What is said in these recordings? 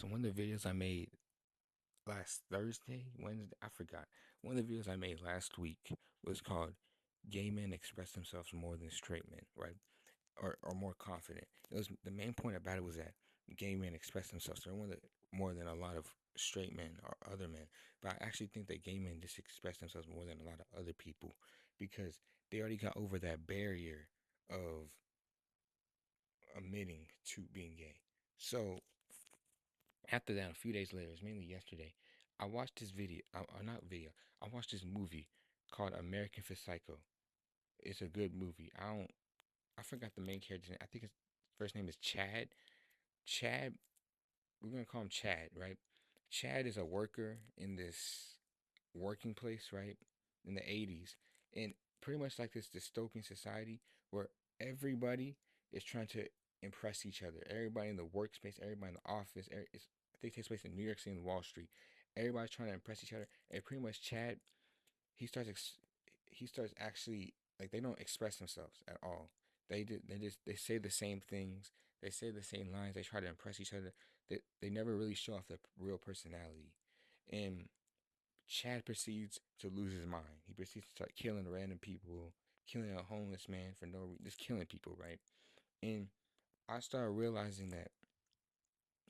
So one of the videos I made last Thursday, Wednesday, I forgot. One of the videos I made last week was called "Gay Men Express Themselves More Than Straight Men," right? Or more confident. It was the main point about it was that gay men express themselves more than a lot of straight men or other men. But I actually think that gay men just express themselves more than a lot of other people because they already got over that barrier of admitting to being gay. So after that, a few days later, it's mainly yesterday, I watched this video, or not video, I watched this movie called American for Psycho. It's a good movie. I forgot the main character's name. I think his first name is Chad. Chad, we're gonna call him Chad, right? Chad is a worker in this working place, right? In the 80s. And pretty much like this dystopian society where everybody is trying to impress each other. Everybody in the workspace, everybody in the office. I think it takes place in New York City and Wall Street. Everybody's trying to impress each other. And pretty much Chad, he starts he starts actually like they don't express themselves at all. They say the same things. They say the same lines. They try to impress each other. They never really show off their real personality. And Chad proceeds to lose his mind. He proceeds to start killing random people, killing a homeless man for no reason, just killing people, right? And I started realizing that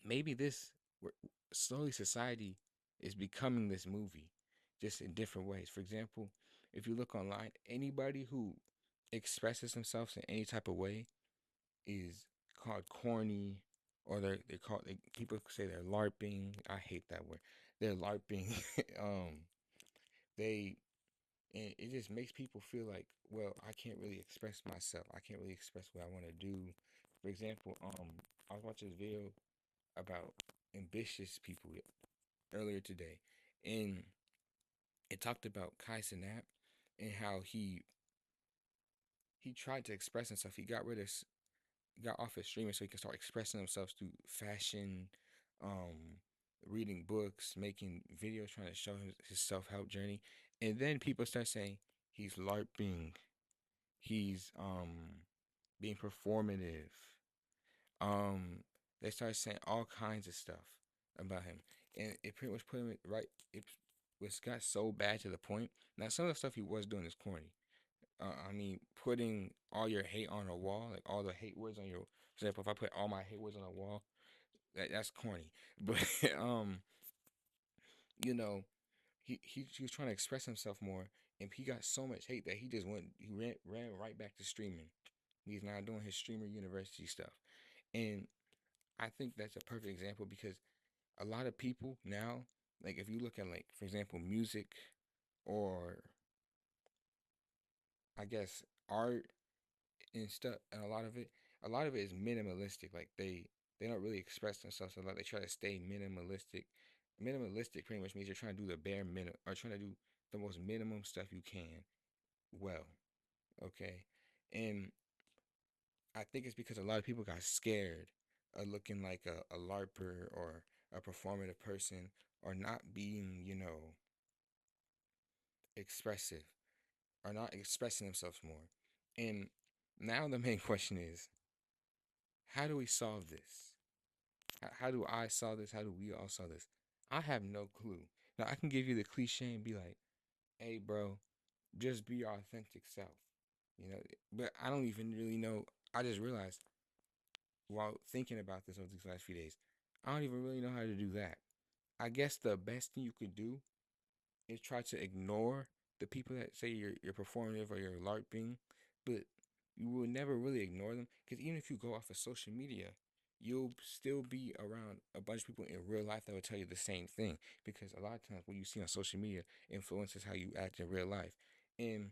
maybe slowly society is becoming this movie, just in different ways. For example, if you look online, anybody who expresses themselves in any type of way is called corny, or people say they're LARPing. I hate that word. They're LARPing. um, they and it just makes people feel like, well, I can't really express myself. I can't really express what I want to do. For example, I was watching this video about ambitious people earlier today, and it talked about Kai Cenat and how he tried to express himself. Got off his streaming so he could start expressing himself through fashion, um, reading books, making videos, trying to show his self help journey, and then people start saying he's LARPing, he's being performative. Um, they started saying all kinds of stuff about him, and it pretty much put him right. It was got so bad to the point. Now some of the stuff he was doing is corny. I mean, putting all your hate on a wall, like all the hate words on your. For example, if I put all my hate words on a wall, that's corny. But um, you know, he was trying to express himself more, and he got so much hate that he ran right back to streaming. He's now doing his streamer university stuff. And I think that's a perfect example because a lot of people now, like if you look at like, for example, music or I guess art and stuff, and a lot of it is minimalistic. Like they don't really express themselves a lot. They try to stay minimalistic. Minimalistic pretty much means you're trying to do the bare minimum or trying to do the most minimum stuff you can well. Okay. And I think it's because a lot of people got scared of looking like a LARPer or a performative person or not being, expressive or not expressing themselves more. And now the main question is, how do we solve this? How do I solve this? How do we all solve this? I have no clue. Now I can give you the cliche and be like, "Hey, bro, just be your authentic self," you know. But I don't even really know. I just realized while thinking about this over these last few days, I don't even really know how to do that. I guess the best thing you could do is try to ignore the people that say you're performative or you're LARPing, but you will never really ignore them because even if you go off of social media, you'll still be around a bunch of people in real life that will tell you the same thing because a lot of times what you see on social media influences how you act in real life. And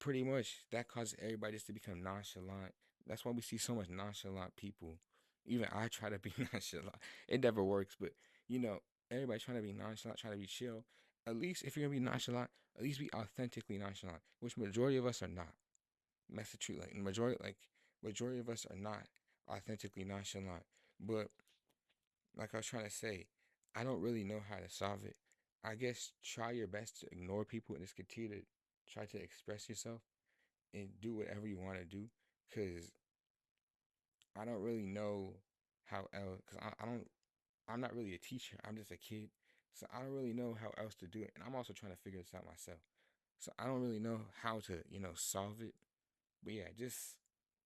pretty much that causes everybody just to become nonchalant. That's why we see so much nonchalant people. Even I try to be nonchalant. It never works, but you know, everybody trying to be nonchalant, trying to be chill. At least if you're gonna be nonchalant, at least be authentically nonchalant, which majority of us are not. That's the truth. Majority of us are not authentically nonchalant. But like I was trying to say, I don't really know how to solve it. I guess try your best to ignore people and just continue to try to express yourself and do whatever you want to do because I don't really know how else because I I'm not really a teacher. I'm just a kid. So I don't really know how else to do it. And I'm also trying to figure this out myself. So I don't really know how to, solve it. But yeah, just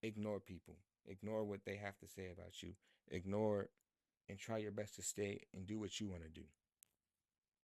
ignore people. Ignore what they have to say about you. Ignore and try your best to stay and do what you want to do.